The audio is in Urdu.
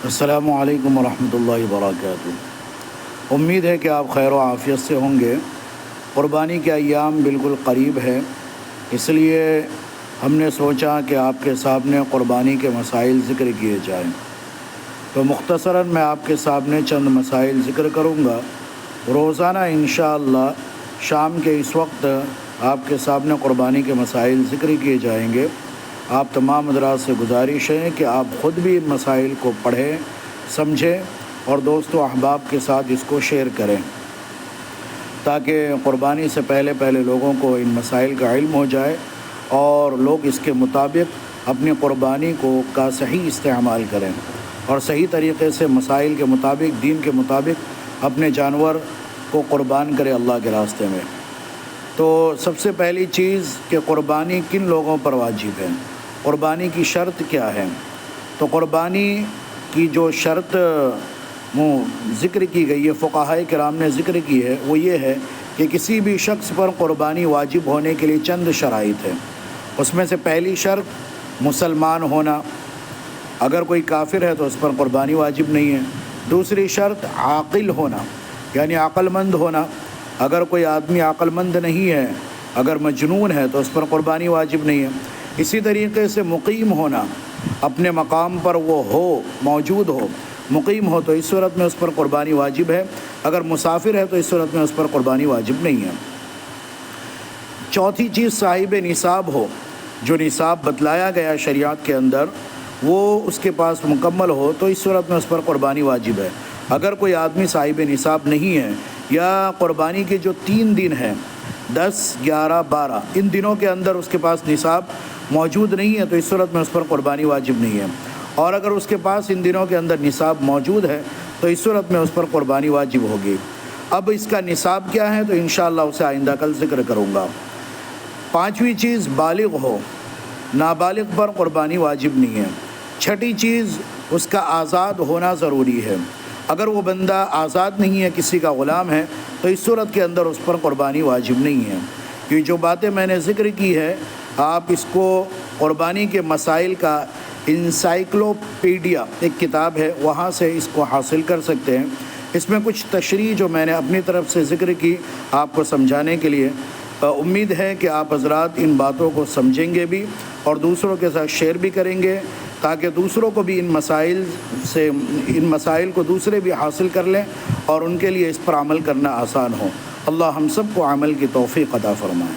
السلام علیکم ورحمۃ اللہ وبرکاتہ۔ امید ہے کہ آپ خیر و عافیت سے ہوں گے۔ قربانی کے ایام بالکل قریب ہے، اس لیے ہم نے سوچا کہ آپ کے سامنے قربانی کے مسائل ذکر کیے جائیں۔ تو مختصراً میں آپ کے سامنے چند مسائل ذکر کروں گا۔ روزانہ انشاءاللہ شام کے اس وقت آپ کے سامنے قربانی کے مسائل ذکر کیے جائیں گے۔ آپ تمام حضرات سے گزارش ہے کہ آپ خود بھی ان مسائل کو پڑھیں، سمجھیں اور دوست و احباب کے ساتھ اس کو شیئر کریں، تاکہ قربانی سے پہلے لوگوں کو ان مسائل کا علم ہو جائے اور لوگ اس کے مطابق اپنی قربانی کا صحیح استعمال کریں اور صحیح طریقے سے مسائل کے مطابق، دین کے مطابق اپنے جانور کو قربان کرے اللہ کے راستے میں۔ تو سب سے پہلی چیز کہ قربانی کن لوگوں پر واجب ہے، قربانی کی شرط کیا ہے؟ تو قربانی کی جو شرط ذکر کی گئی ہے، فقہائے کرام نے ذکر کی ہے، وہ یہ ہے کہ کسی بھی شخص پر قربانی واجب ہونے کے لیے چند شرائط ہیں۔ اس میں سے پہلی شرط مسلمان ہونا، اگر کوئی کافر ہے تو اس پر قربانی واجب نہیں ہے۔ دوسری شرط عاقل ہونا، یعنی عقل مند ہونا، اگر کوئی آدمی عقل مند نہیں ہے، اگر مجنون ہے تو اس پر قربانی واجب نہیں ہے۔ اسی طریقے سے مقیم ہونا، اپنے مقام پر وہ موجود ہو، مقیم ہو تو اس صورت میں اس پر قربانی واجب ہے، اگر مسافر ہے تو اس صورت میں اس پر قربانی واجب نہیں ہے۔ چوتھی چیز صاحب نصاب ہو، جو نصاب بتلایا گیا شریعت کے اندر وہ اس کے پاس مکمل ہو تو اس صورت میں اس پر قربانی واجب ہے۔ اگر کوئی آدمی صاحب نصاب نہیں ہے یا قربانی کے جو 3 دن ہیں 10، 11، 12، ان دنوں کے اندر اس کے پاس نصاب موجود نہیں ہے تو اس صورت میں اس پر قربانی واجب نہیں ہے، اور اگر اس کے پاس ان دنوں کے اندر نصاب موجود ہے تو اس صورت میں اس پر قربانی واجب ہوگی۔ اب اس کا نصاب کیا ہے تو انشاءاللہ اسے آئندہ کل ذکر کروں گا۔ پانچویں چیز بالغ ہو، نابالغ پر قربانی واجب نہیں ہے۔ چھٹی چیز اس کا آزاد ہونا ضروری ہے، اگر وہ بندہ آزاد نہیں ہے، کسی کا غلام ہے تو اس صورت کے اندر اس پر قربانی واجب نہیں ہے۔ یہ جو باتیں میں نے ذکر کی ہے آپ اس کو قربانی کے مسائل کا انسائکلوپیڈیا ایک کتاب ہے، وہاں سے اس کو حاصل کر سکتے ہیں۔ اس میں کچھ تشریح جو میں نے اپنی طرف سے ذکر کی آپ کو سمجھانے کے لیے، امید ہے کہ آپ حضرات ان باتوں کو سمجھیں گے بھی اور دوسروں کے ساتھ شیئر بھی کریں گے، تاکہ دوسروں کو بھی ان مسائل کو دوسرے بھی حاصل کر لیں اور ان کے لیے اس پر عمل کرنا آسان ہو۔ اللہ ہم سب کو عمل کی توفیق عطا فرمائے۔